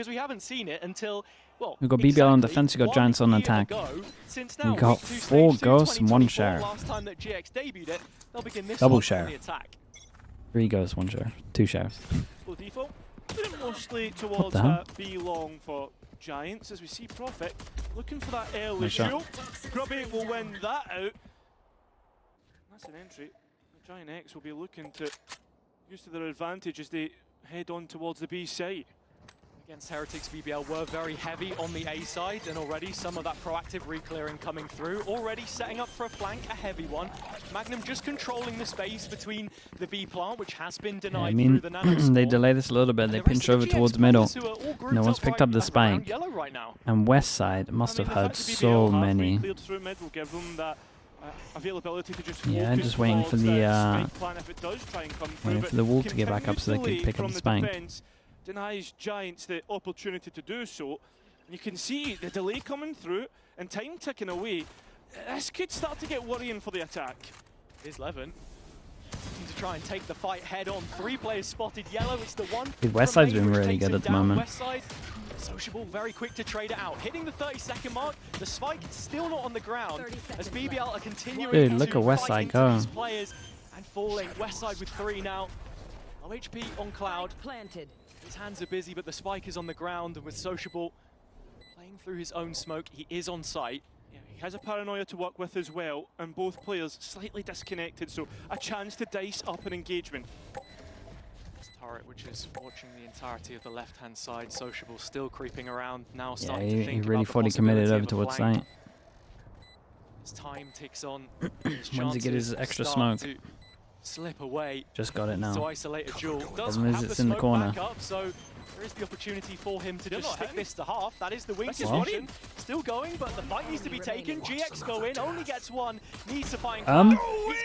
because we haven't seen it until, well, we've got BBL on defense, we've got Giants on attack. We've got 4 ghosts and 1 sheriff. Double sheriff. 3 ghosts, 1 sheriff. 2 sheriffs. Mostly What towards the hell? B long for Giants as we see Prophet looking for that early shoot. Grubby will win that out. That's an entry. Giant X will be looking to use to their advantage as they head on towards the B side. Against Heretics, BBL were very heavy on the A side, and already some of that proactive re-clearing coming through. Already setting up for a flank, a heavy one. Magnum just controlling the space between the B plant, which has been denied through the nano they delay this a little bit. They pinch over towards middle. No one's picked up the spike. And west side must have had so many. Yeah, just waiting for the wall to get back up so they can pick up the spike. Denies Giants the opportunity to do so. And you can see the delay coming through and time ticking away. This could start to get worrying for the attack. Here's Levin. To try and take the fight head on. 3 players spotted yellow. It's the one. The west side's been really good at the moment. West side, Sociable very quick to trade it out. Hitting the 30-second mark. The spike still not on the ground as BBL are continuing. Dude, look at west side go. These players and falling. West side with 3 now. Low HP on Cloud. Planted. His hands are busy, but the spike is on the ground, and with Sociable playing through his own smoke, he is on site. Yeah, he has a paranoia to work with as well, and both players slightly disconnected, so a chance to dice up an engagement. This turret, which is watching the entirety of the left-hand side, Sociable still creeping around, now starting to think he really about thought he committed over towards flank. site. As time ticks on, When does he get his extra smoke? Slip away. Just got it now. To isolate a duel. Does Problem is have it's the in the smoke corner. back up, so there is the opportunity for him to just stick this to half. That is the wing Well. position. Still going, but the fight needs to be taken. GX go in, only gets 1. Needs to find Um? He's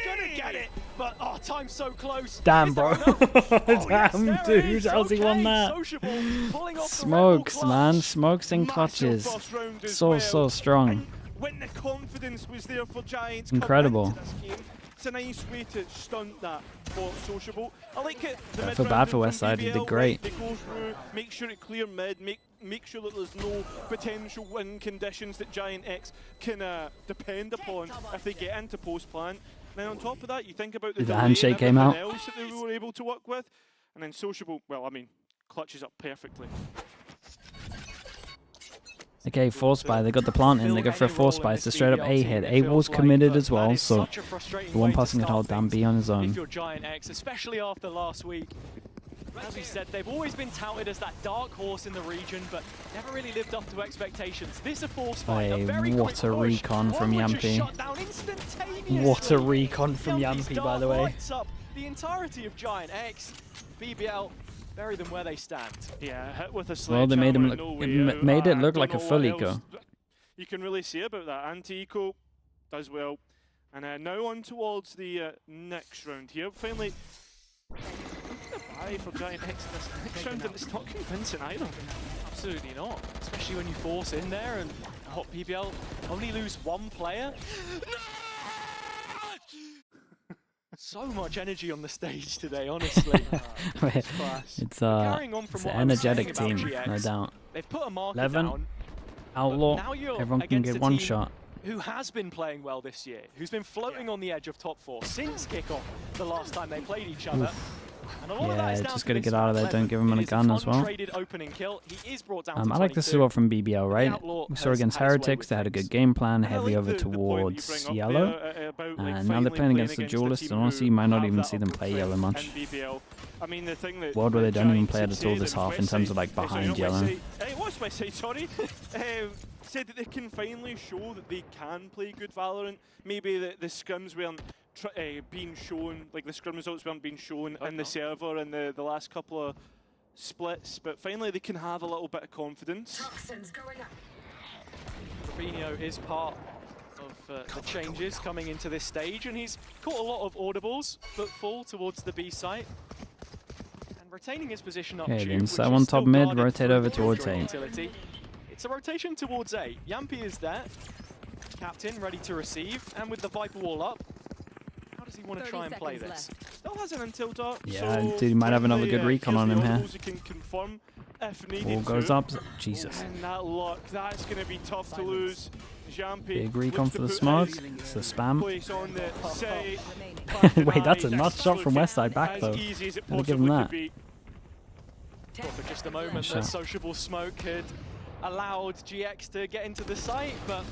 gonna get it, but oh, time's so close. Damn, Is there bro. enough? Damn, Yes, there dude. is. How's he won Okay, that? Sociable pulling off the Smokes, rebel man. clutch. Smokes and clutches. Massive first round as So well. strong. And when the confidence was there for Giants Incredible. coming into this game, it's a nice way to stunt that for Sociable. I like it. The I mid feel bad round for from West Side, he did BBL, great. They go through, make sure it clear mid, make sure that there's no potential win conditions that Giant X can depend upon if they get into post plant. Then on top of that, you think about the The delay handshake and came everything out. else that they were able to work with, and then Sociable, well, I mean, clutches up perfectly. Okay, 4 spy. They got the plant in. They go for a 4 spy. It's a straight up A hit. A was committed as well, so the one person can hold down B on his If own. you're Giant X, especially after last week. As we said, they've always been touted as that dark horse in the region, but never really lived up to expectations. This a 4 spy, a very What quick a push, recon from one which is Yampy. shot down instantaneously. What a recon from Yampy's Yampy, by dart the way. lights up the entirety of Giant X. BBL bury them where they stand. Yeah, hit with a Well, sledgehammer. they made him no look. way It out. made it I look don't like a know full what eco. else you can really say about that. Anti-eco does well. And now on towards the next round here. Finally, bye for Giant X in this next round, and it's not convincing either. Absolutely not, especially when you force in there and hot BBL only lose 1 player. So much energy on the stage today, honestly. It's an energetic team, no doubt. They've put a marker 11, down. Outlaw, Now you're everyone can against get a 1 team shot. who has been playing well this year, who's been floating on the edge of top 4 since kickoff the last time they played each other. And a lot of that is Yeah, down just to gotta this get out of there. Don't give him It a is gun as well. untraded opening kill. He is brought down to I like the 22. swap from BBL, right? Outlaw We saw has against had his way Heretics, with they had a things. good game plan, And I heavy like over the point you towards bring up yellow. there, about, like, And now they're finally playing against the a duelists, team and honestly, who you might not have even that see them upper play threat yellow much. in BBL. I mean, the thing that World where they don't even Giants play at had all said this is half in terms of like Westside- behind not yellow. Westside, what's Westside, sorry. Said that they can finally show that they can play good Valorant. Maybe the scrims weren't being shown, like the scrim results weren't being shown in the server in the last couple of splits, but finally they can have a little bit of confidence. Rubinho is part of the changes coming into this stage, and he's caught a lot of audibles, footfall towards the B site. And retaining his position up Okay, tube, then which set is one still top mid, guarded rotate through over the towards Killjoy A. utility. It's a rotation towards A. Yampy is there. Captain ready to receive, and with the Viper wall up, how does he want to try and play this? Still has an until dart. Yeah, so dude, he might have another good finally, recon here's on the him here. audibles he can confirm. if needed. Wall goes up. Jesus. And that luck, that's going to be tough to lose. Jampy Big recon for the smoke. It's the spam. On the site. Wait, that's a nuts shot from Westside back though. Gotta give him that. Thought for just a moment that sociable smoke had allowed GX to get into the site, but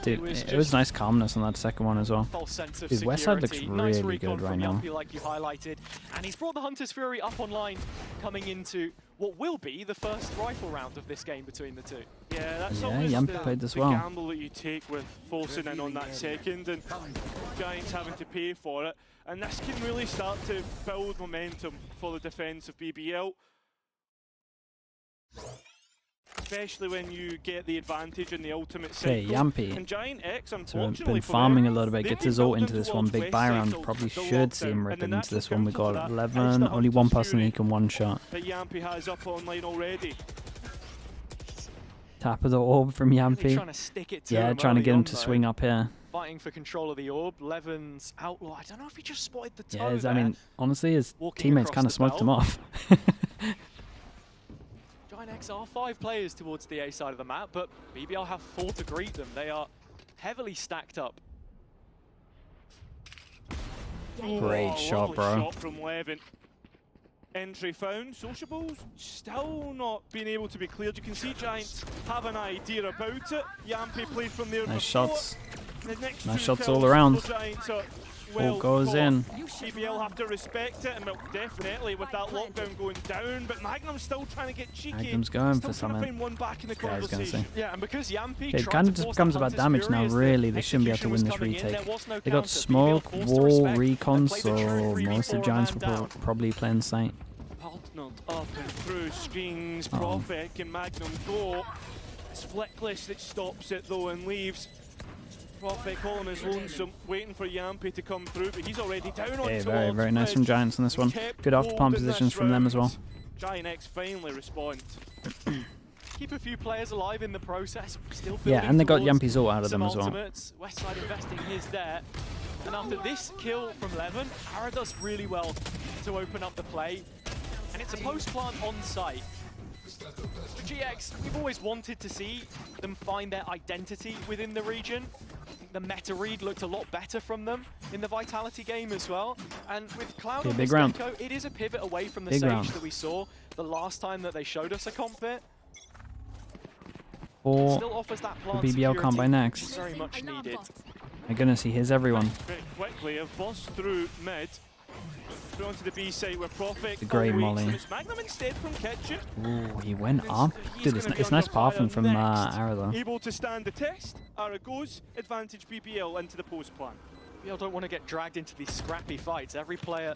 dude, it was nice calmness on that second one as well. False sense of Dude, Westside looks nice really good right now. Like you highlighted, and he's brought the Hunter's Fury up online, coming into what will be the first rifle round of this game between the two. Yeah, that's Yampy played this well. The gamble that you take with forcing in on that second, and Giants having to pay for it, and this can really start to build momentum for the defense of BBL. Especially when you get the advantage in the ultimate cycle. Okay, Yampy. And Giant X, So unfortunately, been farming a little bit, gets his ult into this one big buy round. Probably should see him ripping into this one. We got 11, only one person he can one shot. That Yampy has up online already. Tap of the orb from Yampy. Really trying to stick it to him trying to get him on, to swing up here. Fighting for control of the orb. Levin's outlaw. I don't know if he just spotted the toe. I mean, honestly, his teammates kind of smoked him off. X are 5 players towards the A side of the map, but BBL have 4 to greet them. They are heavily stacked up. Great shot, bro. Shot from Levin. Entry found. Sociables still not being able to be cleared. You can see Giants have an idea about it. Yampy played from there. Nice shots. Nice shots all around. Well, all goes in. BBL have to respect it, and definitely with that lockdown going down, but Magnum's still trying to get cheeky. Magnum's going for something. Find one back in the I was going to say. Yeah, and because Yampy It kind of just becomes about damage now, really. They shouldn't be able to win this retake. They got smoke, wall, recon, so most of Giants will probably play in sight. Partnered up and through screens, Prophet and Magnum go. It's Flickless that stops it though and leaves. Prophet calling his lonesome, waiting for Yampy to come through, but he's already down on very, very nice from Giants on this one. Good off-palm positions from them as well. Giant X finally respond. Keep a few players alive in the process. Still and they got Yampy's ult out of them as well. Westside investing his there. And after this kill from Levin, Ara does really well to open up the play. And it's a post-plant on site. For GX, we've always wanted to see them find their identity within the region. I think the meta read looked a lot better from them in the Vitality game as well. And with Cloud on this echo, it is a pivot away from the Sage that we saw the last time that they showed us a comp bit. Or still offers that plant BBL can't buy next. Very much needed. My goodness, he hears everyone. Very quickly, a bust through mid. Through onto the B side where Prophet. The great molly. Magnum instead from Kitchen. Ooh, he went up. Dude, it's nice pathing from Ara though. Able to stand the test. Ara goes. Advantage BBL into the post plan. BBL don't want to get dragged into these scrappy fights. Every player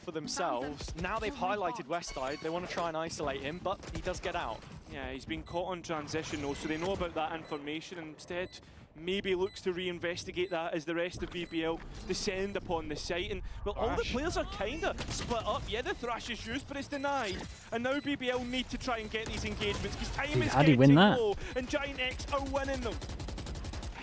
for themselves. Now they've highlighted Westside. They want to try and isolate him, but he does get out. Yeah, he's been caught on transition though, so they know about that information and instead maybe looks to reinvestigate that as the rest of BBL descend upon the site. And well, all the players are kind of split up. Yeah, the Thrash is used, but it's denied. And now BBL need to try and get these engagements because time is getting low, and Giant X are winning them.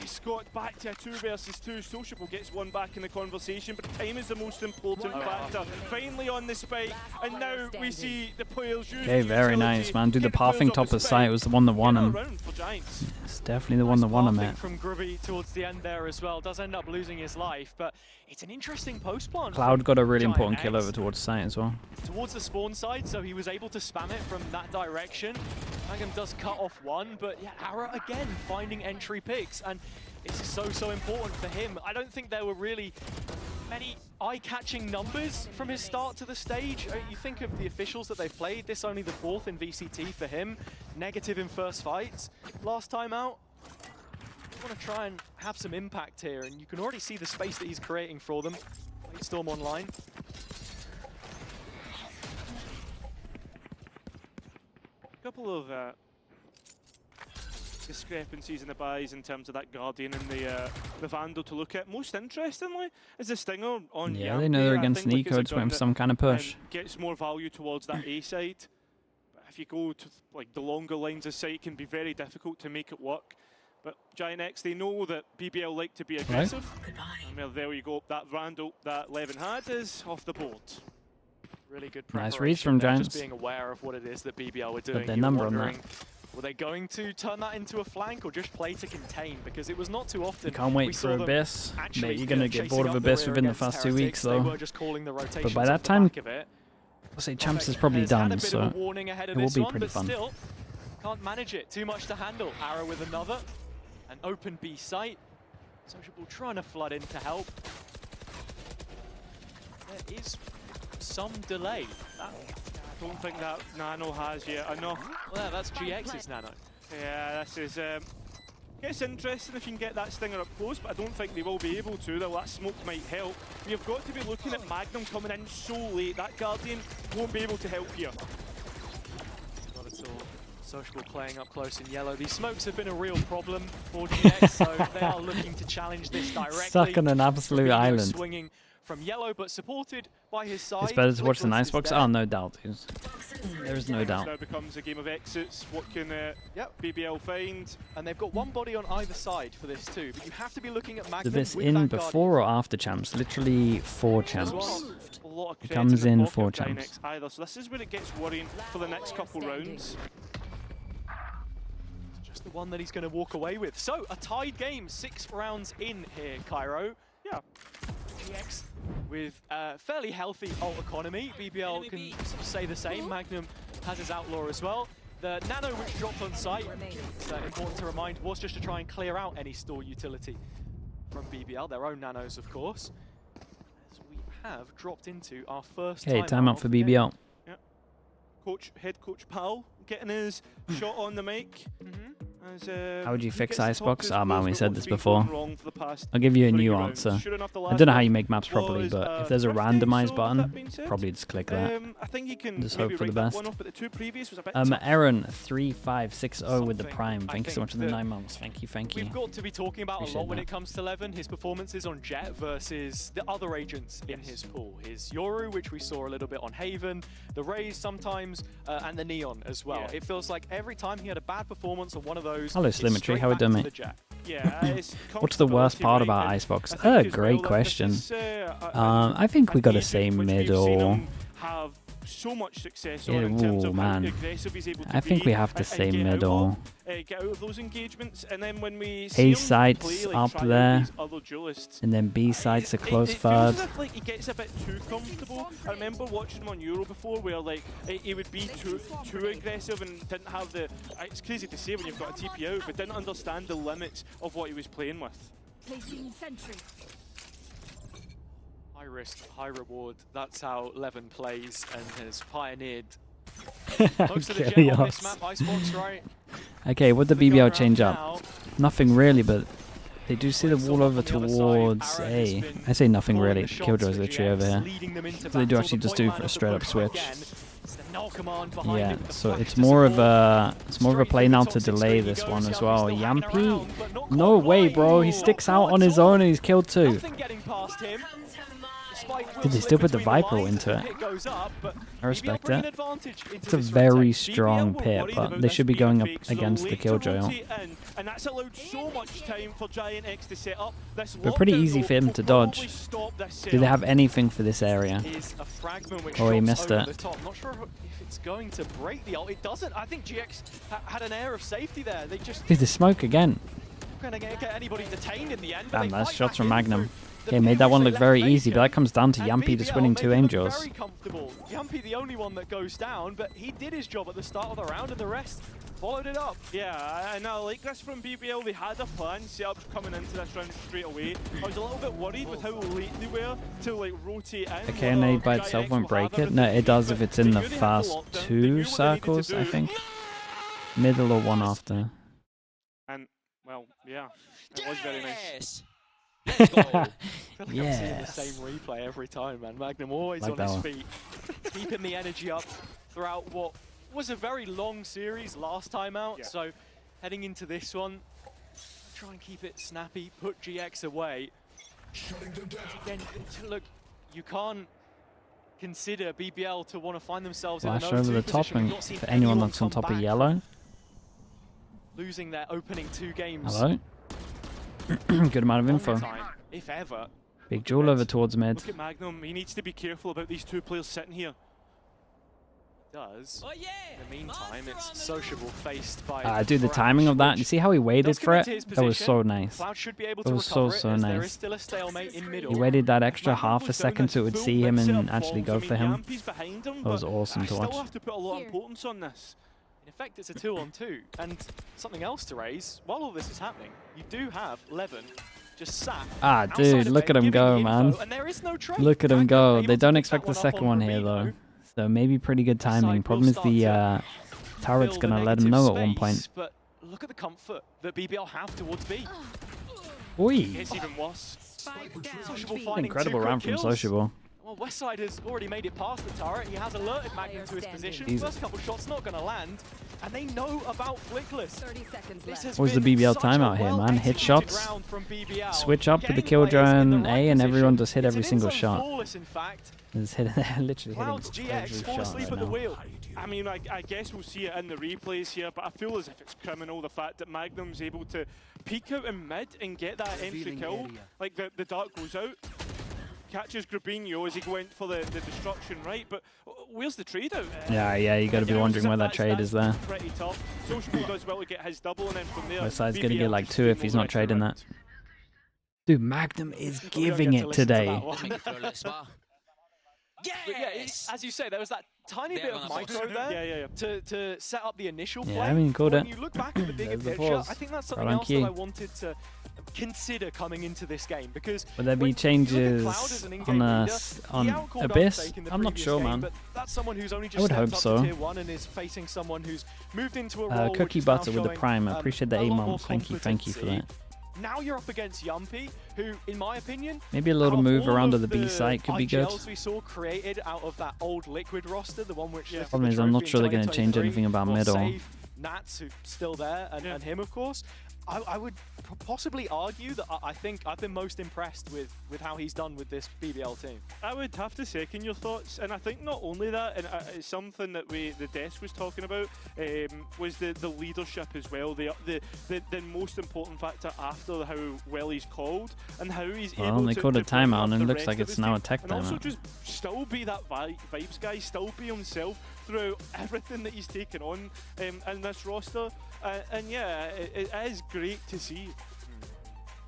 Scott back to a 2 versus 2. Sociable gets one back in the conversation, but time is the most important factor. Finally on the spike, and now we see the players use very nice, man. Dude, the pathing top of site was the one that won him. It's definitely the one that won him, man. From Grubby towards the end there as well. Does end up losing his life, but it's an interesting post plant. Cloud got a really important kill over towards site as well. Towards the spawn side, so he was able to spam it from that direction. Magnum does cut off one, but yeah, Ara again finding entry picks, and it's so important for him. I don't think there were really many eye-catching numbers from his start to the stage. You think of the officials that they've played, this only the 4th in VCT for him. Negative in first fights. Last time out, I want to try and have some impact here, and you can already see the space that he's creating for them. Storm online. A couple of discrepancies in the buys in terms of that Guardian and the Vandal to look at. Most interestingly is the Stinger on Yeah, they know they're against Nico, just waiting for some kind of push. Gets more value towards that A side. But if you go to like the longer lines of sight, it can be very difficult to make it work. But Giant X, they know that BBL like to be aggressive. And well, there you go. That Vandal that Levin had is off the board. Really good Nice reads from there, Giants. just being aware of what it is that BBL were doing. But their number on that. Were they going to turn that into a flank or just play to contain? Because it was not too often. You can't wait for Abyss. Mate, you're going to get bored of Abyss within the first 2 weeks, though. But by that time, I'll say Champs is probably done, so it will be pretty fun. Still, can't manage it. Too much to handle. Arrow with another. An open B site. Sociable trying to flood in to help. There is some delay. I don't think that Nano has yet enough. Well, that's GX's Nano. Yeah, this is... it's interesting if you can get that Stinger up close, but I don't think they will be able to, though that smoke might help. You've got to be looking at Magnum coming in so late. That Guardian won't be able to help here. Not at all. Sociable playing up close in yellow. These smokes have been a real problem for GX, so they are looking to challenge this directly. Stuck on an absolute island. Swinging from yellow, but supported by his side. It's better to watch than Icebox. Oh, no doubt. There is no doubt. Now becomes a game of exits. What can BBL find? And they've got one body on either side for this too, but you have to be looking at Magnum. Is this in before or after Champs? Literally 4 Champs. It comes in 4 Champs. Either. So this is where it gets worrying for the next couple rounds. Just the one that he's going to walk away with. So a tied game, 6 rounds in here, Cairo. Yeah. GX with a fairly healthy ult economy. BBL can say the same. Magnum has his Outlaw as well. The Nano which dropped on site, it's important to remind, was just to try and clear out any store utility from BBL, their own Nanos of course. As we have dropped into our first timeout for BBL. Yeah. Head coach Powell getting his shot on the mic. How would you fix Icebox? Oh man, we said this before. I'll give you a new answer. I don't know how you make maps properly, but if there's a randomize button, probably just click that. I think you can just hope for the best. Aaron 3560 with the Prime. Thank you so much for the 9 months. Thank you, thank you. We've got to be talking about a lot when it comes to Levin. His performances on Jet versus the other agents in his pool. His Yoru, which we saw a little bit on Haven, the Raze sometimes, and the Neon as well. It feels like every time he had a bad performance on one of those. Hello, Slimmetry. How are we doing, mate? Yeah, what's the worst part about Icebox? Great question. I think we got to say middle. So much success man. I think we have to say middle. Get out of those engagements, and then when we A sites up there, and then B sites are close third. Feels like he gets a bit too comfortable. I remember watching him on Euro before, where like he would be too aggressive and didn't have the. It's crazy to say when you've got a TP out, but didn't understand the limits of what he was playing with. Placing sentry. High risk, high reward. That's how Levin plays and has pioneered most of the jet on this map. Icebox, right? Okay, what did the BBL change up? Nothing really, but they do see the wall over towards A. I say nothing really. Killjoy's literally over here. So they do actually just do a straight up switch. Yeah, so it's more of a play now to delay this one as well. Yampy? No way, bro. He sticks out on his own and he's killed 2. Did they still put the Viper into it? I respect it. It's a very strong pit, but they should be going up against the Killjoy. But pretty easy for him to dodge. Do they have anything for this area? Oh, he missed it. Not sure if it's going to break the ult. It doesn't. I think GX had an air of safety there. They just did the smoke again. Going to get anybody detained in the end. Damn, that's shots from Magnum. Okay, made that one look very easy, but that comes down to Yampy just winning 2 Angels. Very comfortable. Yampy the only one that goes down, but he did his job at the start of the round, and the rest followed it up. Yeah, and I like this from BBL. They had a plan set up coming into this round straight away. I was a little bit worried with how late they were to like rotate in. Okay, nade by itself won't break it. No, it does if it's in the first 2 circles, I think. Middle or one after. And well, yeah, it was very nice. Let's go. I feel like I'm seeing the same replay every time, man. Magnum always on his feet, keeping the energy up throughout what was a very long series last time out. So heading into this one, try and keep it snappy, put GX away. Again, look, you can't consider BBL to want to find themselves in an 0-2 over the top, and for anyone that's on top of yellow. Losing their opening 2 games. Hello. Good amount of info. If ever. Big duel over towards mid. Look at Magnum. He needs to be careful about these 2 players sitting here. does. In the meantime, it's Sociable faced by dude, the timing of that. You see how he waited for it? That was so nice. Cloud should be able That to was so recover there is nice. still a stalemate in middle. He waited that extra Magnum half a was down second so it as would full see him mix-up and actually falls. go I mean, for him. Yampy's behind him, That was but awesome I to still watch. have to put a lot of importance on this. In effect, it's a 2-on-2. And something else to raise, while all this is happening, you do have Levin just sat Dude, look at him go, man. And there is no trade. Look at him go. Magnum They able don't to pick expect that the up second on one here, Rubino. though. So maybe pretty good timing. Side Problem will is start the to turret's build going a to let him negative know at one point. space, but look at the comfort that BBL have towards B. Oi! It's even worse. Sociable finding Incredible 2 round quick from kills. Sociable. Well, Westside has already made it past the turret. He has alerted Magnum to his position. Jesus. First couple shots not going to land, and they know about Flickless. 30 seconds This left. has What's the been BBL such a timeout here, man? Hit well-executed shots, round from BBL. switch up with the Getting players in the Killjoy right A, and everyone position. just hit It's every an single inside shot. flawless, in fact. Just literally Cloud's hitting GX every fall shot asleep right at the now. wheel. I mean, I guess we'll see it in the replays here, but I feel as if it's criminal, the fact that Magnum's able to peek out in mid and get that entry kill. Like, the dart goes out, catches Grubinho as he went for the destruction, right? But where's the trade out? Yeah, you got to be wondering where that trade is there. Pretty tough. Sociable does well to get his double, and then from there, Westside's going to BBL get like just 2 if steamroll he's the not rest of the trading round. that. Dude, Magnum is We don't giving get to it listen to that today. one. But yeah, as you say, there was that tiny bit of micro there to set up the initial play. Yeah, I mean, he called when it. you look back at the bigger There's the picture, pause. I think that's Right something on else cue. that I wanted to consider coming into this game, because Will there be when you look at changes Cloud as an on in-game leader, on he outcalled Abyss? Unfake in the I'm not previous sure, game, man. but that's someone who's only I just would stepped hope up so. to tier 1 and is facing someone who's moved into a role which Cookie is now Butter with the showing, Prime. I appreciate the a lot 8 more months. Thank you for that. competency. Now you're up against Yumpy, who, in my opinion, Maybe a little out of move all around to of the B site could be good. IGLs we saw created out of that old Liquid roster, the one which lifted Problem the is, I'm not trophy sure in they're going to change 2023, anything about well, middle. save Nats, who's still there, and him, of course. I would possibly argue that I think I've been most impressed with how he's done with this BBL team. I would have to second your thoughts, and I think not only that, and it's something that the desk was talking about, was the leadership as well. The most important factor after how well he's called and how he's able Well, they to called a bring timeout, up and the it looks rest like of it's his now a team, tech and also timeout. just still be that vibes guy, still be himself throughout everything that he's taken on in this roster, and yeah, it is great to see.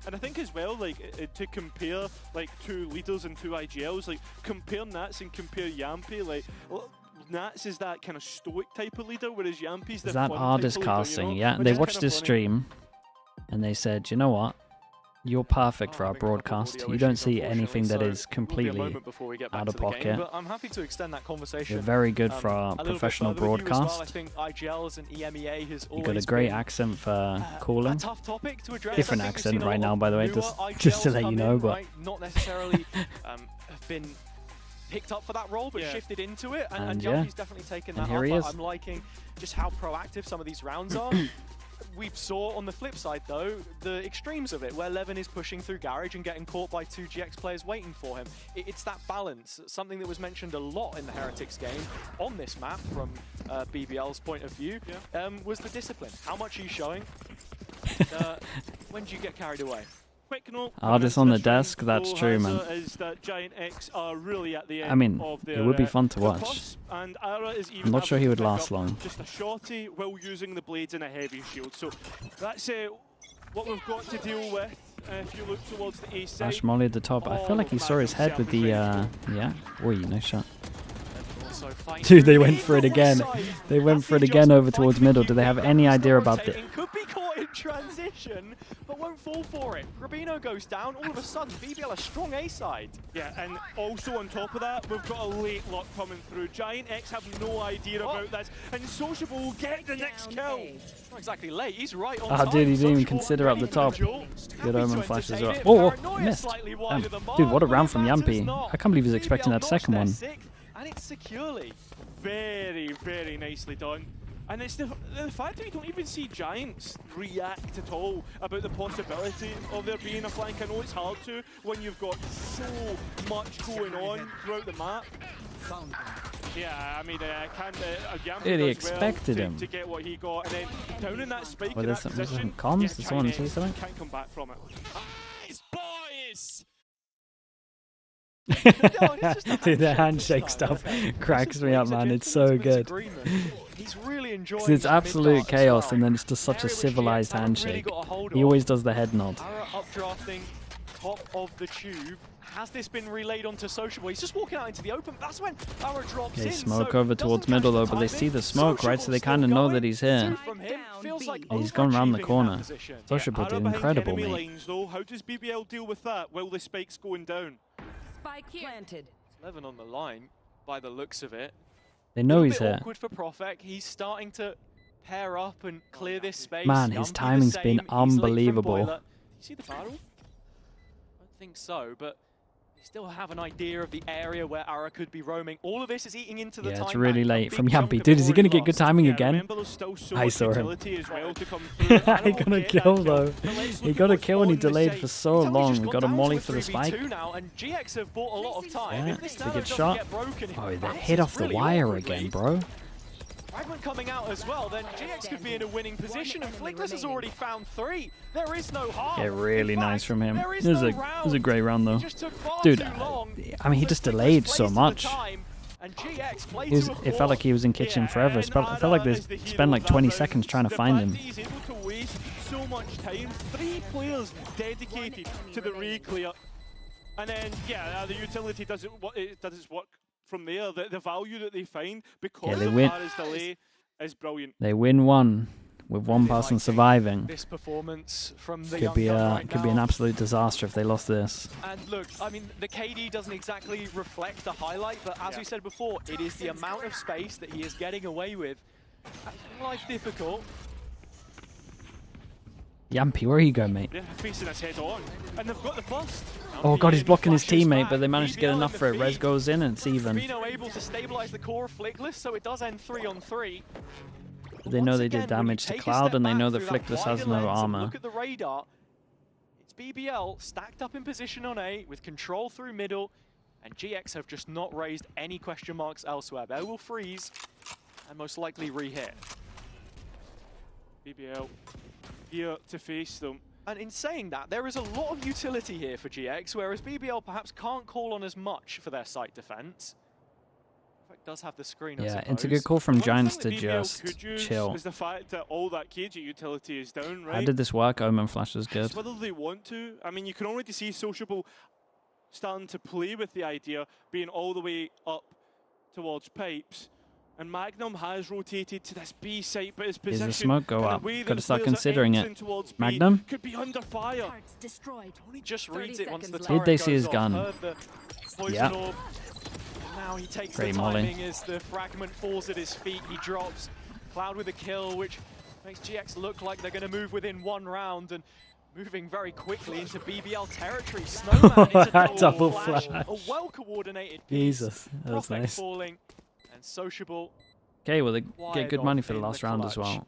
And I think as well, like, to compare like 2 leaders and 2 IGLs, like compare Nats and compare Yampy, like Nats is that kind of stoic type of leader, whereas Yampy's the Is that fun artist type of leader, casting? you know? Yeah, Which they is watched kinda this funny. stream, and they said, you know what? You're perfect for our Having a couple of broadcast. audio You don't issues, see unfortunately, anything that so is will be a completely moment before we get back out to of the game, pocket. but I'm happy to extend that conversation. You're very good for a our little bit professional further with you as well. I broadcast. think IGLs and EMEA has You got a always great been accent for a calling. tough topic to address. Different I think we've accent seen a right lot now, of by the way, newer just to IGLs let you come know, in, but right, not necessarily have been picked up for that role, but shifted into it, and And yeah. Yumpy's definitely taken And that here up. he is. I'm liking just how proactive some of these rounds are. We saw on the flip side, though, the extremes of it, where Levin is pushing through Garage and getting caught by 2 GX players waiting for him. It's that balance, something that was mentioned a lot in the Heretics game on this map from BBL's point of view, was the discipline. How much are you showing? When do you get carried away? Quick note. Artists on the desk, that's true, man. Is that Giant X are really at the end I mean, of it their, would be fun to their watch. push, and Ara is even I'm not sure he having would to pick last up long. Just a shorty while using the blades and a heavy shield. So that's what we've got to deal with. If you look towards the A side. Flash Molly at the top. I feel like he saw his head with the, yeah. Oi, nice shot. Also fighting Dude, they through went the for it again. side. They went As for it he again just over towards finally middle. Do they have any He's idea still about it? rotating, could be caught in transition, but won't fall for it. Rubino goes down. All of a sudden, BBL a strong A side. Yeah, and also on top of that, we've got a late lock coming through. Giant X have no idea about this, and Sociable will get the next kill. Not exactly late. He's right on Oh, time. dude, he didn't even Sociable consider up the ready for top. duel. Good Happy omen to flash as entertain well. it. Oh, Paranoia missed. slightly wider than Dude, what a Mark. round from Matters Yampy. not. I can't believe he's expecting BBL that second notched one. their sixth, and it's securely. Very, very nicely done. And it's the fact that we don't even see Giants react at all about the possibility of there being a flank. I know it's hard to when you've got so much going on throughout the map. Yeah, I mean, Yampy Dude, he does well expected him. to get what he got, and then down in that spike Well, in there's that some position, comms. yeah, Does someone Giant say X something? can't come back from it. Icebox! Dude, the handshake stuff cracks me up, man. It's so good. He's really enjoying Because it's absolute chaos, and then it's just such a civilized handshake. He always does the head nod. Updrafting top of the tube. Has this been relayed onto Sociable? He's just walking out into the open. That's when Ara drops in. They smoke over towards middle though, but they see the smoke, right? So they kind of know that he's here. He's gone around the corner. Sociable did incredible, mate. How does BBL deal with that while the spike's going down? Spike planted. 11 on the line, by the looks of it. They know he's here. Awkward for Profek. He's starting to pair up and clear this space. Man, his timing's been unbelievable. You see the barrel? I don't think so, but you still have an idea of the area where Ara could be roaming. All of this is eating into the time. Yeah, it's really late from Yampy. Dude, is he going to get good timing again? I saw him. He got a kill though. He got a kill and he delayed for so long. We got a molly for the spike. Yeah, it's a good shot. Oh, they hit off the wire again, bro. Fragment coming out as well, then GX could be in a winning position, and Flickless has already found 3. There is no harm. Yeah, really nice from him. This is a great round though. Dude, I mean, he just delayed so much. It felt like he was in kitchen forever. It felt like they spent like 20 seconds trying to find him. He's able to waste so much time. 3 players dedicated to the re-clear. And then, yeah, the utility does its work from there. The value that they find because of Ara's delay is brilliant. They win one with one person surviving. This performance from the could be an absolute disaster if they lost this. And look, I mean, the KD doesn't exactly reflect the highlight, but as we said before, it is the amount of space that he is getting away with. Life difficult. Yampy, where are you going, mate? Yeah, facing us head on, and they've got the first. Oh god, he's blocking his teammate, but they managed to get enough for it. Res goes in and it's even. Reno able to stabilize the core of Flickless, so it does end 3-on-3. They know they did damage to Cloud, and they know that Flickless has no armor. Look at the radar. It's BBL stacked up in position on A with control through middle, and GX have just not raised any question marks elsewhere. They will freeze and most likely re-hit. BBL here to face them. And in saying that, there is a lot of utility here for GX, whereas BBL perhaps can't call on as much for their site defense. Does have the screen, yeah, it's a good call from Giants to just chill. Is the fact that all that KG utility is down, right? How did this work? Omen Flash is good. It's whether they want to. I mean, you can already see Sociable starting to play with the idea, being all the way up towards pipes. And Magnum has rotated to this B site, but his position... Is the smoke go up? Got to start considering it. Magnum? Could be under fire. Only just reads it once the Did they see his gun? Yeah. Now he takes the timing as the fragment falls at his feet. He drops. Cloud with a kill, which makes GX look like they're going to move within 1 round and moving very quickly into BBL territory. Snowman into a double flash. A well-coordinated piece. Jesus, that was nice. Falling and Sociable. Okay, well, they get good money for the last round as well.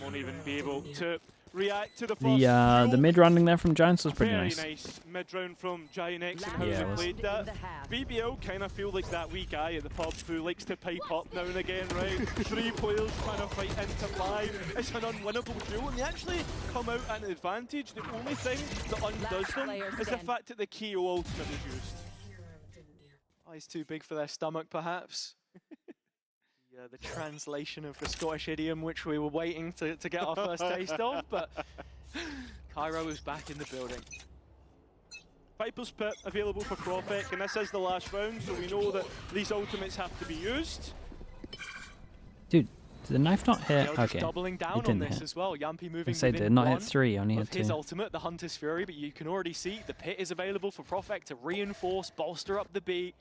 Won't even be able to react to the mid-rounding there from Giants was pretty nice. Very nice mid-round from Giant X and how they played that. BBL kind of feel like that wee guy at the pub who likes to pipe up now and again, right? 3 players trying to fight into live. It's an unwinnable duel, and they actually come out at an advantage. The only thing that undoes them is the fact that the KO ultimate is used. Eyes too big for their stomach, perhaps. The translation of the Scottish idiom, which we were waiting to get our first taste of, but Cairo is back in the building. Viper's Pit available for Profek, and this is the last round, so we know that these ultimates have to be used. Dude, did the knife not hit? Okay, doubling down on this as well. Yampy moving did not hit 3, only hit 2. His ultimate, the Hunter's Fury, but you can already see the pit is available for Profek to reinforce, bolster up the B.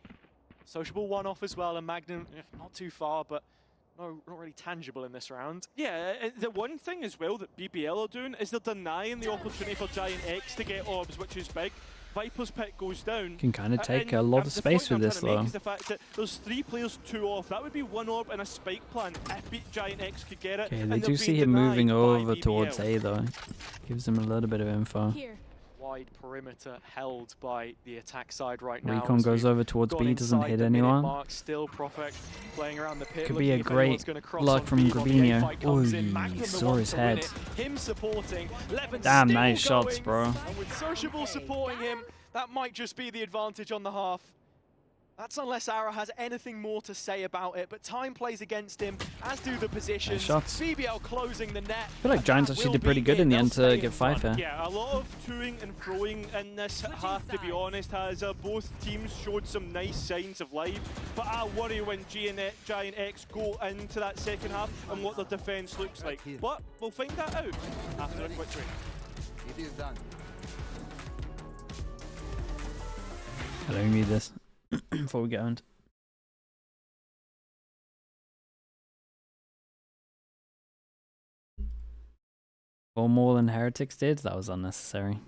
Sociable one-off as well, and Magnum, not too far, but not really tangible in this round. Yeah, the one thing as well that BBL are doing is they're denying the opportunity for Giant X to get orbs, which is big. Viper's Pit goes down. Can kind of take a lot of space with this, though. Is the fact that there's 3 players, 2 off. That would be 1 orb and a spike plan if Giant X could get it. Okay, they do see him moving over towards A, though. Gives them a little bit of info. Wide perimeter held by the attack side right now. Recon goes over towards B, doesn't hit anyone. Still Profek playing around the pit. Could be a great luck from Grabinho. Oh, saw his head. Him supporting. Damn, nice shots, bro. And with Sociable supporting him, That might just be the advantage on the half. That's unless Ara has anything more to say about it, but time plays against him, as do the positions. Shots. BBL closing the net. I feel like Giants actually did pretty good in the end to get 5 here. Yeah, a lot of toing and throwing in this half, to be honest, has both teams showed some nice signs of life, but I worry when Giant X go into that second half and what their defense looks like. But we'll find that out after a quick break. It is done. Let me read this before we get on. 4 more than Heretics did? That was unnecessary.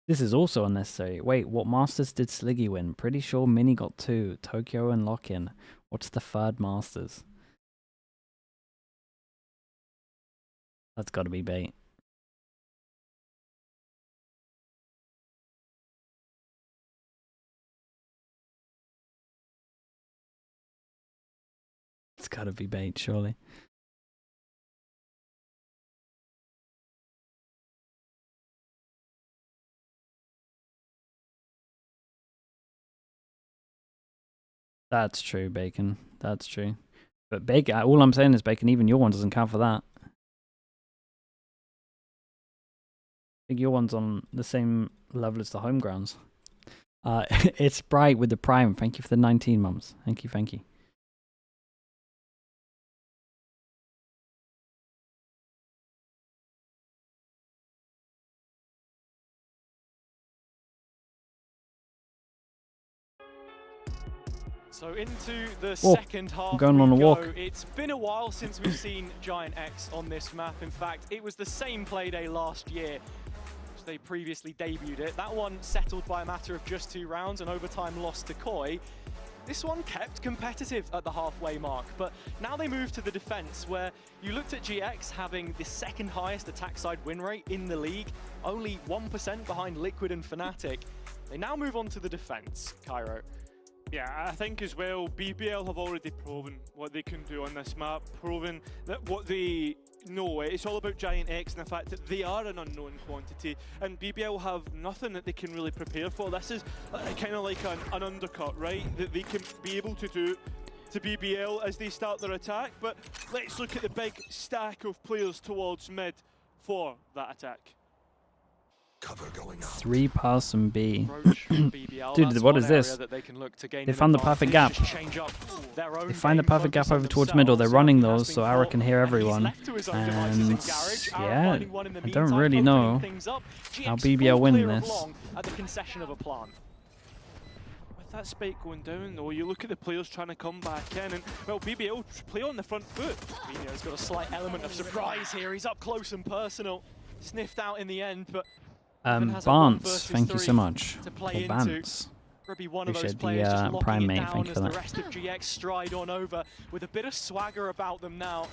This is also unnecessary. Wait, what Masters did Sliggy win? Pretty sure Mini got 2. Tokyo and Lock-in. What's the 3rd Masters? That's gotta be bait. It's gotta be bait, surely. That's true, Bacon. That's true. But Bacon, all I'm saying is, Bacon, even your one doesn't count for that. I think your one's on the same level as the home grounds. It's Bright with the Prime. Thank you for the 19 months. Thank you, thank you. So into the second half I'm going on a walk. It's been a while since we've seen Giant X on this map. In fact, it was the same playday last year, which they previously debuted it. That one settled by a matter of just 2 rounds and overtime lost to Koi. This one kept competitive at the halfway mark, but now they move to the defense, where you looked at GX having the 2nd highest attack side win rate in the league, only 1% behind Liquid and Fnatic. They now move on to the defense, Cairo. Yeah, I think as well, BBL have already proven what they can do on this map, proven that what they know, it's all about Giant X and the fact that they are an unknown quantity, and BBL have nothing that they can really prepare for. This is kind of like an undercut, right, that they can be able to do to BBL as they start their attack. But let's look at the big stack of players towards mid for that attack. Cover going out. 3 pass and B. BBL, Dude, what is this? They found the perfect gap. They find the perfect gap over towards middle. They're running those so Ara can hear everyone. And yeah, I don't really know how BBL win this. At the concession of a plant. With that spike going down though, you look at the players trying to come back in, and well, BBL play on the front foot. BBL's got a slight element of surprise here. He's up close and personal. Sniffed out in the end, but Bance, thank you so much. For Bance. Appreciate the Prime mate, thank you for that. The rest of GX stride on over with a bit of swagger about them now.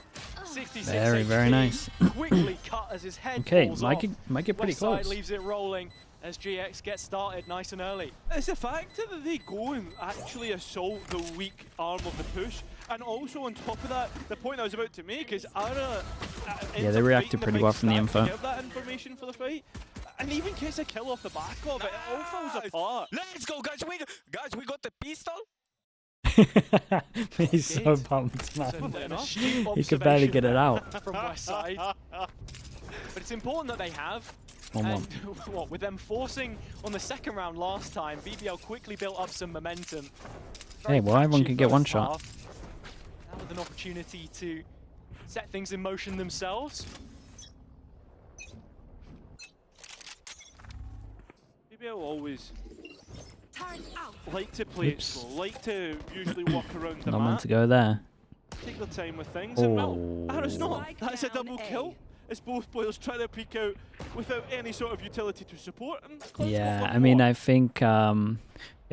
66 very, very nice. Quickly cut as his head falls might off. get pretty close. Leaves it rolling as GX gets started nice and early. It's the fact that they go and actually assault the weak arm of the push, and also on top of that, the point I was about to make is Ara. Yeah, they reacted pretty well from the info. Give that information for the fight, and even gets a kill off the back of it. It all falls apart. Let's go, guys! We got the pistol. He's so pumped, man. He could barely get it out. From West Side. But it's important that they have. 1-1. And what, with them forcing on the second round last time, BBL quickly built up some momentum. Hey, well, everyone can get one shot. Now with an opportunity to set things in motion themselves. BBL always like to play it slow, like to usually walk around the Not meant map, to go there. take their time with things, and well, Ara's not. That's a double kill. It's both players trying to peek out without any sort of utility to support. And Yeah, I mean, I think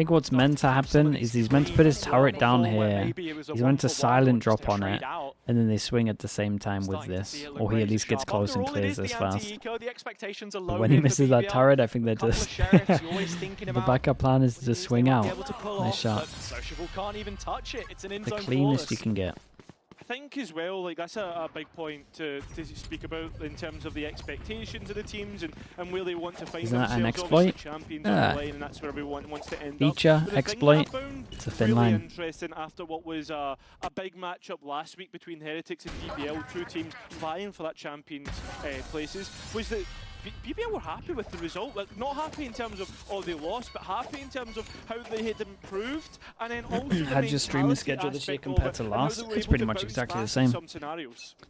what's meant to happen is he's meant to put his turret down here. He's meant to silent drop on it, and then they swing at the same time with this, or he at least gets close and clears this fast. But when he misses that turret, I think they're just the backup plan is to just swing out. Nice shot. Can't even touch it. It's an The cleanest you can get. I think as well, like that's a big point to speak about in terms of the expectations of the teams and where they want to find Isn't that themselves. an exploit? Champions Ah. on the line, and that's where everyone wants to end Feature, up. But the exploit. thing that I found It's a thin really line. interesting after what was a big matchup last week between Heretics and BBL, two teams vying for that champions places, was that BBL were happy with the result. Like, not happy in terms of, oh, they lost, but happy in terms of how they had improved. And then also How did your streaming schedule this year compared to last? It's pretty much exactly the same.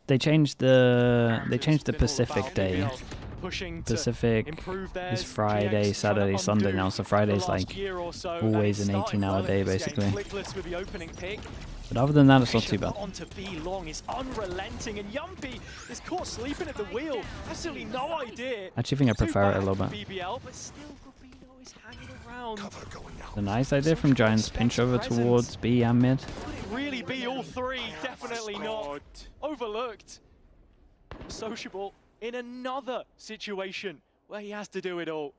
They changed the Pacific day. Pacific is Friday, Saturday, Sunday now, so Friday's like always an 18-hour day basically. But other than that, it's not too bad. Onto B long is unrelenting, and Yumpy is caught sleeping at the wheel. Absolutely no idea. I actually think I prefer it a little bit. BBL, but still Rubino is hanging around. A nice idea from Giants, pinch over towards B and mid. Could it really be all three? Definitely not. Overlooked. Sociable in another situation where he has to do it all.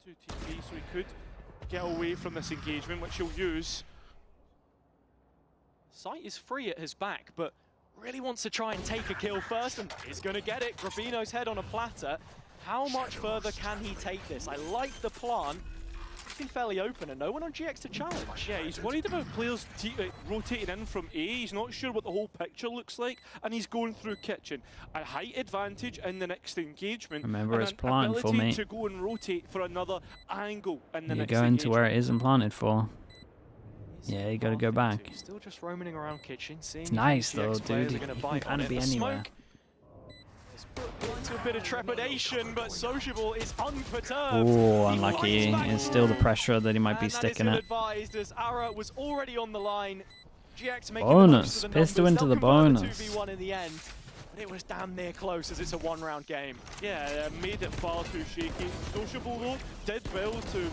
It's 2 TP, so he could get away from this engagement, which he'll use. Sight is free at his back, but really wants to try and take a kill first, and is going to get it. Rubino's head on a platter. How much further can he take this? I like the plan. It's been fairly open, and no one on GX to challenge. Yeah, he's worried about players rotating in from A. He's not sure what the whole picture looks like, and he's going through kitchen. A height advantage in the next engagement. Remember his an plan for me. to go and rotate for another angle in the You're next going to where it engagement. isn't planted for. Yeah, you gotta go back. He's still just roaming around kitchen, seeing It's nice if though, GX players dude. are gonna You can bite kind on of it. be The anywhere. smoke is put into a bit of trepidation, but Sociable is unperturbed. Oh, He unlucky. fights back It's still the through. pressure that he might be And sticking that is at. advised as Ara was already on the line. GX making Bonus. the most of the Pistol numbers. into They'll the convert bonus. 2v1 in the end, but it was damn near close as it's a one-round game. Yeah, made it far too shaky. Sociable though did well to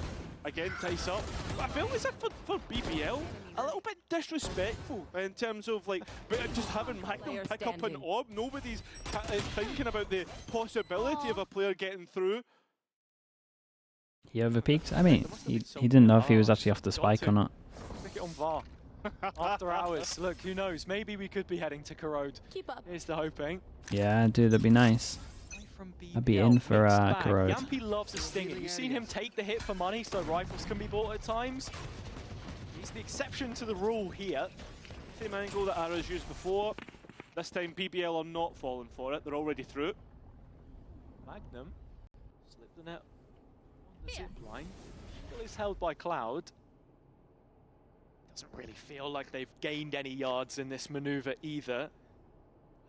again tice up. But I feel as if for BBL, a little bit disrespectful in terms of like just having Magnum Player pick up an standing. orb. Nobody's thinking about the possibility of a player getting through. He overpeaked? I mean, he didn't know if he was actually off the spike or not. Stick it on VAR. After hours. Look, who knows? Maybe we could be heading to Corrode. Keep up. Here's the hoping. Yeah, dude, that'd be nice. From I'd be BBL, in for mixed bag. Corrode. Yampy loves a stinger. You've seen him take the hit for money, so rifles can be bought at times. He's the exception to the rule here. Same angle that Ara's used before. This time BBL are not falling for it. They're already through it. Magnum slipped the net on the zip line. Still is held by Cloud. Doesn't really feel like they've gained any yards in this maneuver either,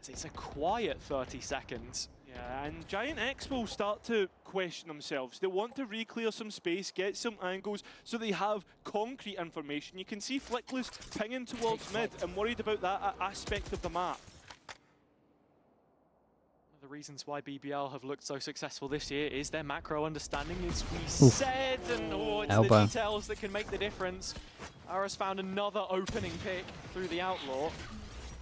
as it's a quiet 30 seconds. Yeah, and Giant X will start to question themselves. They want to re-clear some space, get some angles, so they have concrete information. You can see Flickless pinging towards mid and worried about that aspect of the map. One of the reasons why BBL have looked so successful this year is their macro understanding, as we said, and it's Elbow. the details that can make the difference. Ara's found another opening pick through the Outlaw.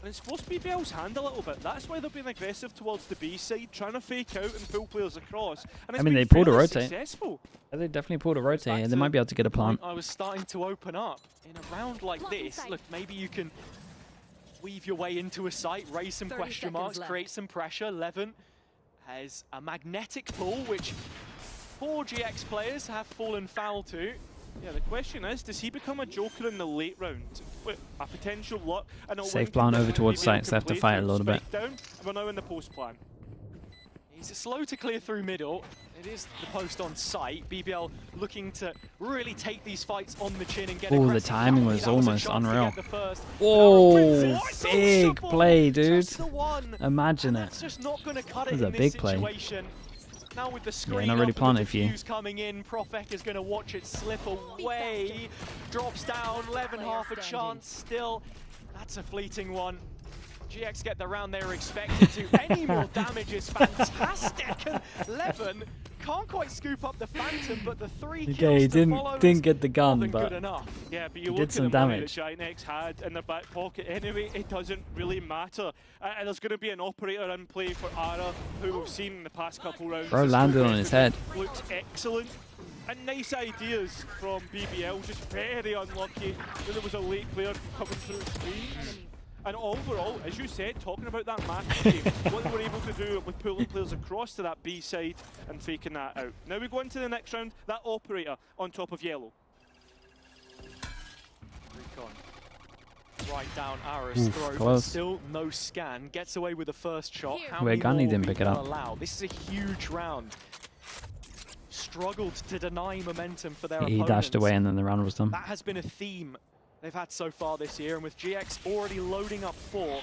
And it's forced BBL's hand a little bit. That's why they've been aggressive towards the B side, trying to fake out and pull players across. And it's I mean, been they pulled a fairly rotate. successful. They definitely pulled a rotate. Back They to might be able to get a plant. I was starting to open up in a round like this. Look, maybe you can weave your way into a site, raise some 30 question seconds marks, left. create some pressure. Levin has a magnetic pull, which 4 GX players have fallen foul to. Yeah, the question is, does he become a joker in the late round? With a potential lot and a Safe win plan over condition towards BBL sites. They have to can fight play a little through, bit. spike down, and we're now in the post plan. He's slow to clear through middle. It is the post on site. BBL looking to really take these fights on the chin and get Oh, the aggressive. timing Luckily, was that a almost chance to unreal. get the first. Whoa, But big Sociable, play, dude. just the one. Imagine And it. that's just not going to cut That was it a in this big play. situation. Now with the screen not really up and planted the for you. defuse coming in, Profek is going to watch it slip away. Drops down, Levin half a chance still. That's a fleeting one. GX get the round they were expected to. Any more damage is fantastic. And Levin can't quite scoop up the Phantom, but the 3 kills Okay, he to follow didn't is get the more gun, than but good enough. Yeah, but you He look did at some the money that damage. Giant X had in their back pocket anyway, it doesn't really matter. And there's going to be an operator in play for Ara, who we've seen in the past couple rounds. Bro This landed on defensive his head. Looks excellent. And nice ideas from BBL, just very unlucky that there was a late player coming through screen. And overall, as you said, talking about that match game, what they were able to do with pulling players across to that B side and faking that out. Now we go into the next round, that operator on top of yellow. Recon. Right down Ara's throat, but close. still no scan. Gets away with the first shot. How Where many Gunny more didn't pick it BBL up. allow? This is a huge round. Struggled to deny momentum for their He opponents. dashed away and then the round was done. That has been a theme they've had so far this year, and with GX already loading up 4,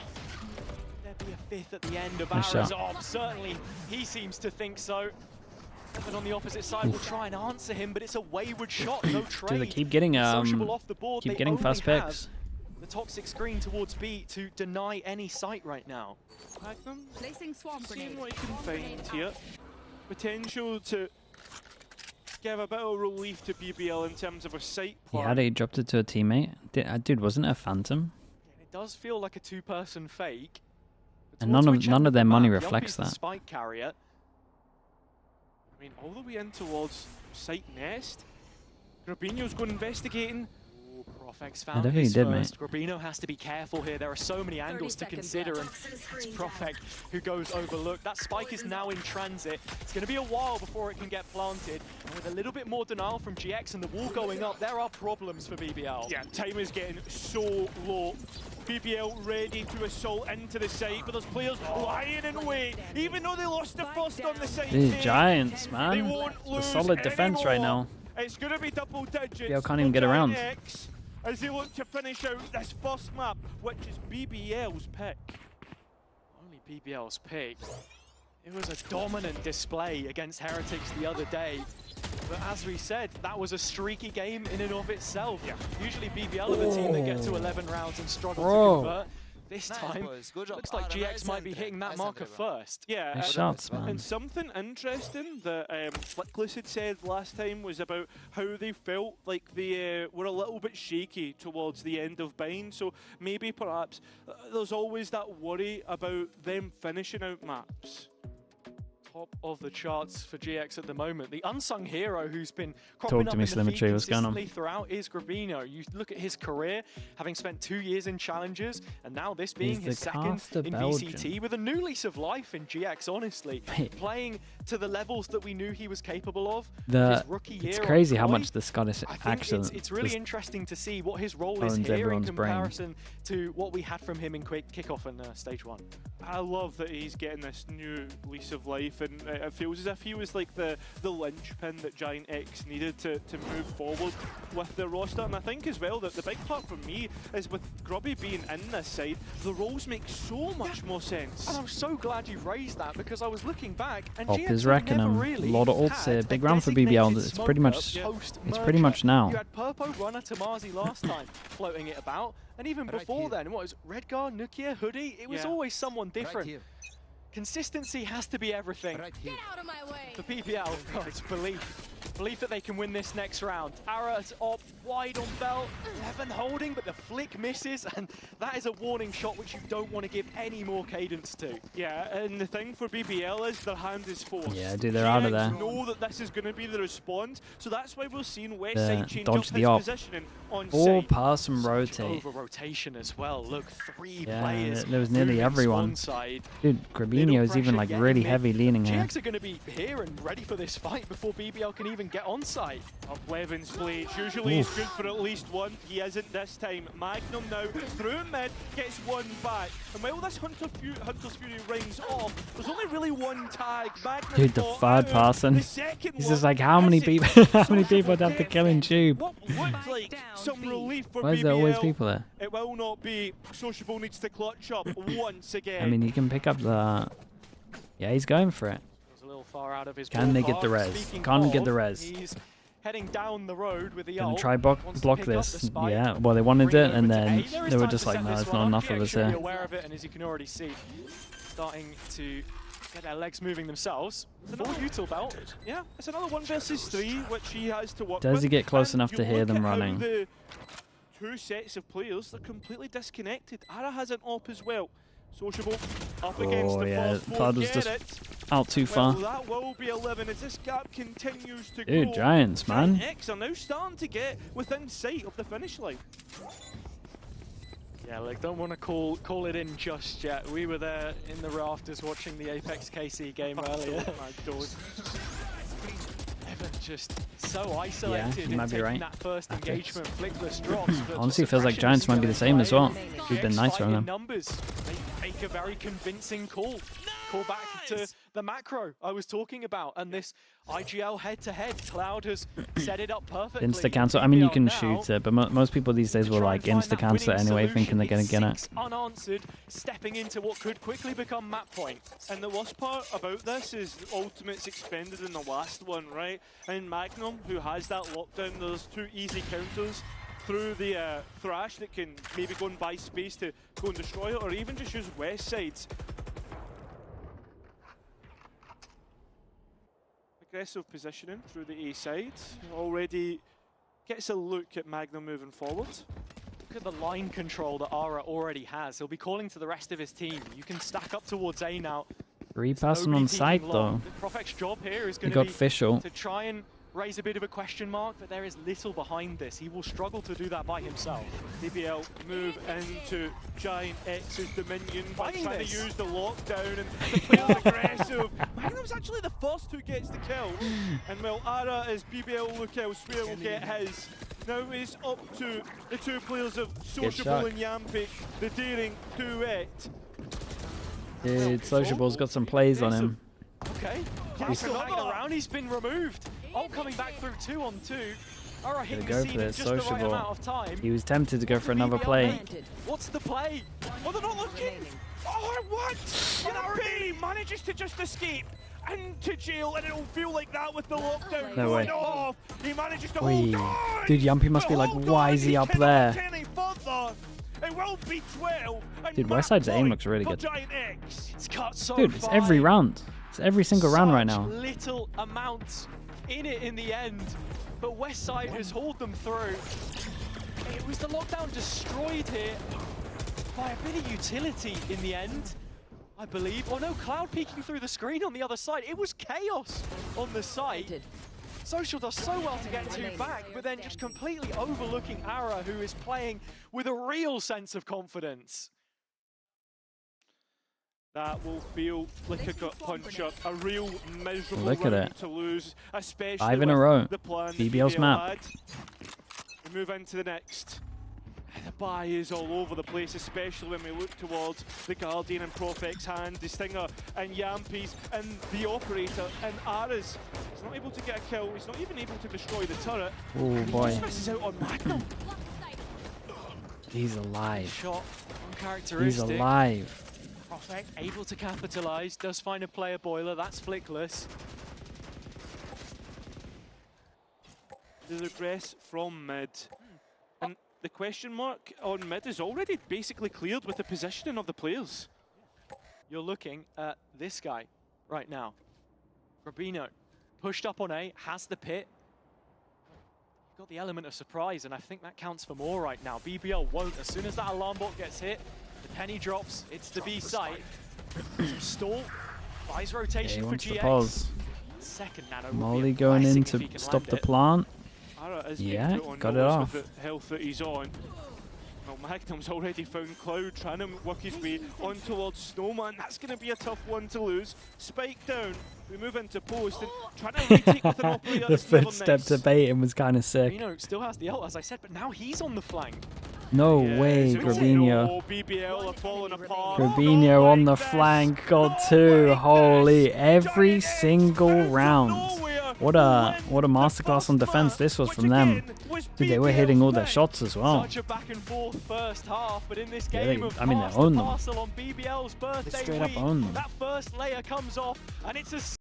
there'd be a 5th at the end of Nice Ara's. shot. Oh, certainly he seems to think so. And on the opposite side will try and answer him, but it's a wayward shot, no trade. Dude, they keep getting Sociable off the board. keep They getting only fast have picks. the toxic screen towards B to deny any sight right now. Magnum, Placing swamp seeing grenade. what he can find here. Potential to give a bit of relief to BBL in terms of a sight He plan. had it, he dropped it to a teammate. Dude, wasn't it a phantom? And it does feel like a 2-person fake. But And towards none of- which none end of their the money map, reflects Yuppie's the that. Spike carrier. I mean, all the way in towards site nest. Grabinho's going investigating. Ooh, Profex I found don't think his he did, first. Grabino has to be careful here. There are so many angles to 30 seconds consider, and left. it's Profex who goes overlooked. That spike is now in transit. It's going to be a while before it can get planted. And with a little bit more denial from GX and the wall going up, there are problems for BBL. Yeah, time is getting so low. BBL ready to assault into the site, but there's players lying in wait. Even though they lost the first on the site, These take, Giants, they man. won't It's a lose solid defense right anymore. now. It's going to be double digits. BBL can't even for get around. Giant X as they look to finish out this first map, which is BBL's pick. Only BBL's pick. It was a dominant display against Heretics the other day. But as we said, that was a streaky game in and of itself. Yeah. Usually BBL are the team that get to 11 rounds and struggle Bro. to convert. This time, boys. Good job. looks like Ah, GX nice might be entry. hitting that Nice marker entry, bro. first. Yeah, Nice and- shots, man. And something interesting that Flickless had said last time was about how they felt like they were a little bit shaky towards the end of Bind. So maybe perhaps there's always that worry about them finishing out maps. Top of the charts for GX at the moment. The unsung hero who's been cropping Talk up to me, in the feed Symmetry, what's going on? consistently throughout is Grabino. You look at his career, having spent 2 years in Challenges, and now this being He's his the second caster in Belgian. VCT with a new lease of life in GX, honestly. Mate. Playing to the levels that we knew he was capable of. The his rookie year it's on crazy how Koi. much the Scottish I think accent it's really just interesting to see what his role is owns here in everyone's brain. comparison to what we had from him in kickoff and stage 1. I love that he's getting this new lease of life, and it feels as if he was like the linchpin that Giant X needed to move forward with the roster. And I think as well that the big part for me is with Grubby being in this side, the roles make so much more sense. And I'm so glad you raised that, because I was looking back and Op GX is have wrecking never him. really Lot of ults had here. a Big round for BBL. designated It's pretty much smoker it's pretty much post-merger. now. You had Purpo, Runner, Tamazi last time floating it about, and even Right before here. then, what was Redgar, Nukia, Hoodie? It was Yeah. always someone Right different. here. Consistency has to be everything. Right here. Get out of my way. For BBL, God, it's belief. Belief that they can win this next round. Ara's up wide on Bell, 11 holding, but the flick misses, and that is a warning shot which you don't want to give any more cadence to. Yeah, and the thing for BBL is their hand is forced. Yeah, dude, they're out of GX there. know that this is going to be the response, so that's why we're seeing Yeah, Westside change dodge up the his op. positioning on Or site. pass and rotate. Over rotation as well. Look, 3 Yeah, players. there was nearly moving everyone. spawn side. Dude, Little Grabinho is even pressure like getting really mid. heavy leaning here. GX are going to be here and ready for this fight before BBL can even get on site. Up Levin's blades. Usually he's good for at least one. He isn't this time. Magnum now through mid gets one back. And while this Hunter's Fury rings off, there's only really one tag. Magnum Dude, the got third out. person. The second He's one just like, how many misses. people? How many Sociable people would have to gets kill in Tube? what looked like down some B. relief for Why is BBL. there always people there? It will not be. Sociable needs to clutch up once again. I mean, he can pick up the. Yeah, he's going for it. Was a little far out of his Can they get the ballpark. res? Speaking Can't get of, the res. He's heading down the road with the Gonna ult. try Wants to block pick up the this. spike, Yeah, well, they wanted bring it, and over to then A. There is they were time just to like, set no, this it's one not up. enough of GX us should be here. aware of it, and as you can already see, starting to get their legs moving themselves. For util belt. Yeah, it's another 1 versus 3, which he has to work Does with. he get close And enough you to hear look them at how running? The two sets of players, they're completely disconnected. Ara has an op as well. Sociable up against Oh, the yeah, first Todd was get just it. out too Well, far. that will be 11 as this gap continues to Dude, grow. Giants, man. Giant X are now starting to get within sight of the finish line. Yeah, like, don't want to call it in just yet. We were there in the rafters watching the Apex KC game earlier. My God. Evan just so isolated you in might be taking right. that first engagement. Flickless drops. But Honestly, it feels like suppression Giants might be the same as well. We've been nicer on them. Numbers. They make a very convincing call. Call back to the macro I was talking about, and this IGL head-to-head. Cloud has set it up perfectly. Insta-cancel. I mean, you can now, shoot it, but most people these days will like insta-cancel it anyway, thinking they're going to get it. Unanswered, stepping into what could quickly become map point. And the worst part about this is Ultimate's expended in the last one, right? And Magnum, who has that lockdown, there's 2 easy counters through the Thrash that can maybe go and buy space to go and destroy it, or even just use West Sides. Aggressive positioning through the A side. Already gets a look at Magnum moving forward. Look at the line control that Ara already has. He'll be calling to the rest of his team. You can stack up towards A now. 3 passing on site though. The Profec's job here is He going got to be Fischl. to try and raise a bit of a question mark, but there is little behind this. He will struggle to do that by himself. BBL move into Giant X's Dominion by Fighting trying this. to use the lockdown, and the player's aggressive. Magnum's actually the first who gets the kill, and well, Ara, as BBL look elsewhere, will get his. Now it's up to the 2 players of Sociable and Yampic, the daring duet. Dude, Sociable's got some plays on him. Okay, he's still hanging around. He's been removed. Oh, coming back through 2-on-2. Ara hitting the Go scene for in this, just the right Sociable. amount of time. He was tempted to go for another BBL play. Planted. What's the play? Oh, they're not looking! Oh, what? Yampi manages to just escape into jail, and it'll feel like that with the lockdown No going way. off. He manages to Oi. hold on! Dude, Yumpy must be like, why is he up there? It will be 12. Dude, Westside's aim looks really good. It's cut so Dude, it's every fine. round. It's every single round right now. Such little amount in it in the end, but Westside has hauled them through. It was the lockdown destroyed here by a bit of utility in the end, I believe. Oh no, Cloud peeking through the screen on the other side. It was chaos on the site. Planted. Social does so well to get 2 back, but then just completely overlooking Ara, who is playing with a real sense of confidence. That will feel like a gut puncher, a real miserable Look at round it. to lose, especially 5 in a with row. the plan that BBL's BBL map. had. We move into the next. The buy is all over the place, especially when we look towards the Guardian and Profec's hand, the Stinger and Yampi's and the Operator and Ara's. He's not able to get a kill, he's not even able to destroy the turret. Oh He boy, just misses out on Magnum. he's alive. Shot He's uncharacteristic. alive. Profect able to capitalize, does find a player boiler, that's flickless. The regress from mid. And the question mark on mid is already basically cleared with the positioning of the players. You're looking at this guy right now. Rubino, pushed up on A, has the pit. You've got the element of surprise, and I think that counts for more right now. BBL won't. As soon as that alarm bot gets hit, the penny drops, it's the B site. Some stall, buys Yeah, rotation he for wants the GX. pause. Second nano. would be Molly a going in blessing to if he can stop land the it. plant. Ara is Yeah, being put on got it notice off. with the health that he's on. Well, Magnum's already found Cloud, trying to work his way on towards Snowman. That's going to be a tough one to lose. Spike down. We move into post and trying to retake with an operator. The that's never footstep nice. to baiting was kind of sick. Rubino still has the ult, as I said, but now he's on the flank. No Yeah, way, so it's- Grabinho. Oh, BBL are falling apart. Grabinho Not on the like this. flank, got Not 2. like Holy, this. every Giant X single out of round. nowhere What a masterclass on defense this was from them. Dude, they were hitting all their shots as well. Such a back and forth first half, but in this Yeah, game they- of I mean, they pass own the them. parcel on BBL's birthday straight up week, own them. that first layer comes off, and it's a